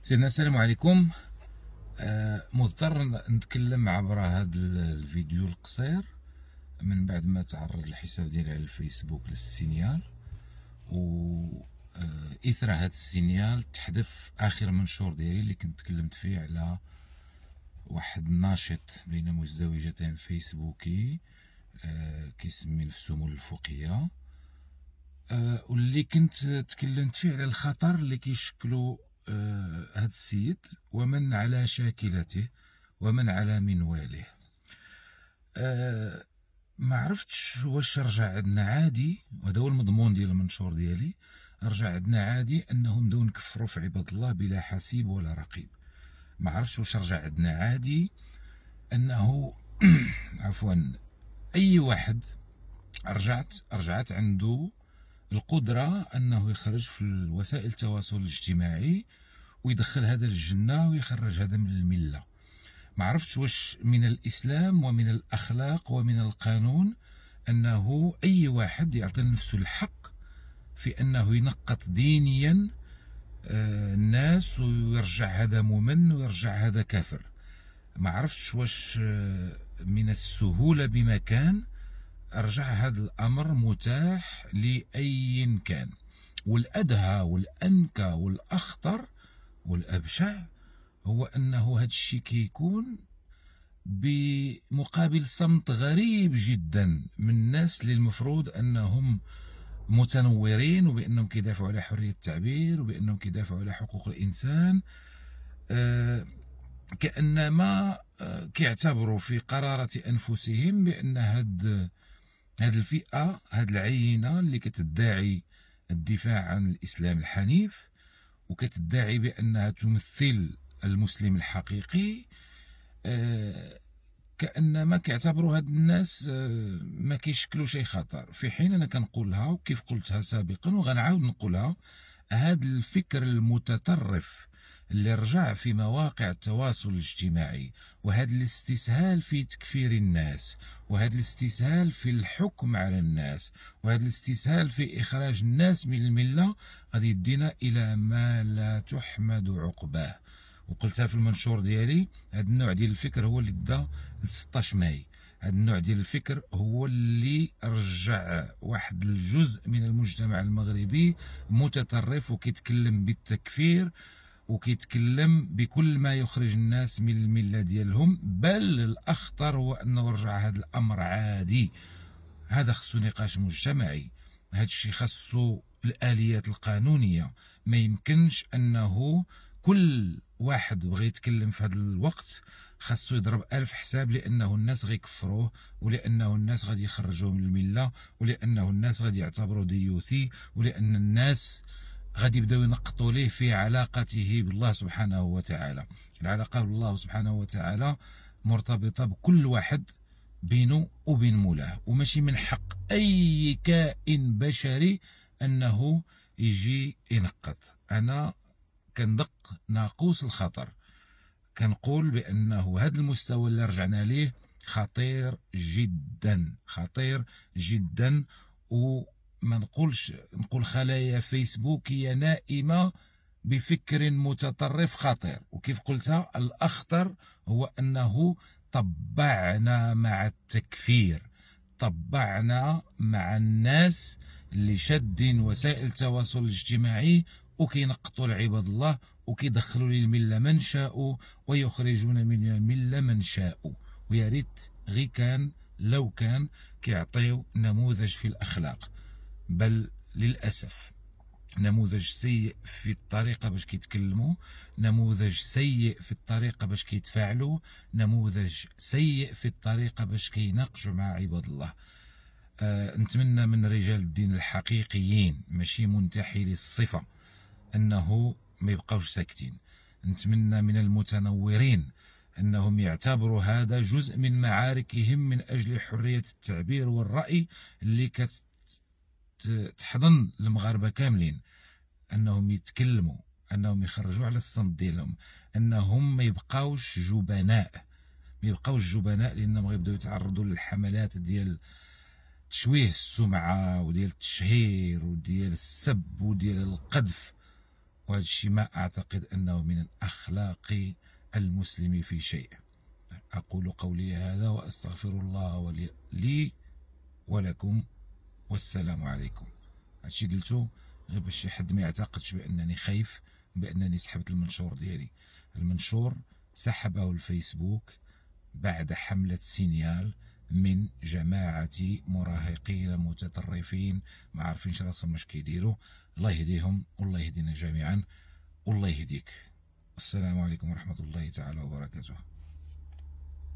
سيدنا السلام عليكم. مضطر نتكلم عبر هذا الفيديو القصير من بعد ما تعرض الحساب ديالي على الفيسبوك للسينيال، و اثر هذا السينيال تحذف اخر منشور ديالي اللي كنت تكلمت فيه على واحد ناشط بين مزدوجتين فيسبوكي كيسمي نفسه مول الفوقيه، واللي كنت تكلمت فيه على الخطر اللي كيشكلو هذا السيد ومن على شاكلته ومن على منواله. ما عرفتش واش رجع عندنا عادي، وهذا هو المضمون ديال المنشور ديالي، رجع عندنا عادي انهم بداو نكفروا في عباد الله بلا حسيب ولا رقيب. ما عرفتش واش رجع عندنا عادي انه عفوا اي واحد رجعت عنده القدرة أنه يخرج في وسائل التواصل الاجتماعي ويدخل هذا الجنة ويخرج هذا من الملة. ما عرفتش واش من الإسلام ومن الأخلاق ومن القانون أنه أي واحد يعطي لنفسه الحق في أنه ينقط دينيا الناس ويرجع هذا مؤمن ويرجع هذا كافر. ما عرفتش واش من السهولة بمكان رجع هذا الأمر متاح لأي كان. والأدهى والأنكى والأخطر والأبشع هو أنه هذا الشيء كيكون بمقابل صمت غريب جدا من الناس اللي المفروض أنهم متنورين وبأنهم كيدافعوا على حرية التعبير وبأنهم كيدافعوا على حقوق الإنسان، كأنما كيعتبروا في قرارة أنفسهم بأن هذه الفئة، هذه العينة اللي كتدعي الدفاع عن الإسلام الحنيف وكتدعي بأنها تمثل المسلم الحقيقي، كأنما كيعتبروا هاد الناس ما كيشكلوا شي خطر. في حين أنا كنقولها وكيف قلتها سابقا وغنعاود نقولها، هذا الفكر المتطرف اللي رجع في مواقع التواصل الاجتماعي، وهذا الاستسهال في تكفير الناس، وهذا الاستسهال في الحكم على الناس، وهذا الاستسهال في إخراج الناس من الملة، غادي يدينا إلى ما لا تحمد عقباه. وقلتها في المنشور ديالي، هذا النوع ديال الفكر هو اللي دا ل 16 ماي. هذا النوع ديال الفكر هو اللي رجع واحد الجزء من المجتمع المغربي متطرف وكيتكلم بالتكفير وكيتكلم بكل ما يخرج الناس من المله ديالهم. بل الاخطر هو انه رجع هذا الامر عادي. هذا خصو نقاش مجتمعي، هذا الشيء خصو الاليات القانونيه. ما يمكنش انه كل واحد بغى يتكلم في هذا الوقت خاصو يضرب 1000 حساب، لانه الناس غيكفروه، ولانه الناس غادي يخرجوه من المله، ولانه الناس غادي يعتبروه ديوثي، ولان الناس غادي يبداو ينقطوا ليه في علاقته بالله سبحانه وتعالى. العلاقه بالله سبحانه وتعالى مرتبطه بكل واحد بينه وبين مولاه، وماشي من حق اي كائن بشري انه يجي ينقط. انا كندق ناقوس الخطر، كنقول بانه هذا المستوى اللي رجعنا ليه خطير جدا، خطير جدا. وما نقول خلايا فيسبوكيه نائمه بفكر متطرف خطير. وكيف قلتها، الاخطر هو انه طبعنا مع التكفير، طبعنا مع الناس اللي شادين وسائل التواصل الاجتماعي وكينقطوا لعباد الله وكيدخلوا للمله من شاءوا ويخرجون من المله من شاءوا. ويا ريت غير كان لو كان كيعطيو نموذج في الاخلاق، بل للاسف نموذج سيء في الطريقه باش كيتكلموا، نموذج سيء في الطريقه باش كيتفاعلوا، نموذج سيء في الطريقه باش كيناقشوا مع عباد الله. نتمنى من رجال الدين الحقيقيين ماشي منتحلي الصفه انه ما يبقاوش ساكتين. نتمنى من المتنورين انهم يعتبروا هذا جزء من معاركهم من اجل حريه التعبير والراي اللي كتحضن المغاربه كاملين، انهم يتكلموا، انهم يخرجوا على الصمت ديالهم، انهم ما يبقاوش جبناء، ما يبقاوش جبناء، لانهم غيبداو يتعرضوا للحملات ديال تشويه السمعه وديال التشهير وديال السب وديال القذف. وهذا الشيء ما أعتقد أنه من الأخلاق المسلم في شيء. أقول قولي هذا وأستغفر الله لي ولكم، والسلام عليكم. هادشي قلتو غير باش شي حد ما يعتقدش بأنني خايف، بأنني سحبت المنشور ديالي. المنشور سحبه الفيسبوك بعد حملة سينيال من جماعة مراهقين متطرفين ما عارفينش راسهم واش كيديروا. الله يهديهم والله يهدينا جميعا والله يهديك. السلام عليكم ورحمة الله تعالى وبركاته.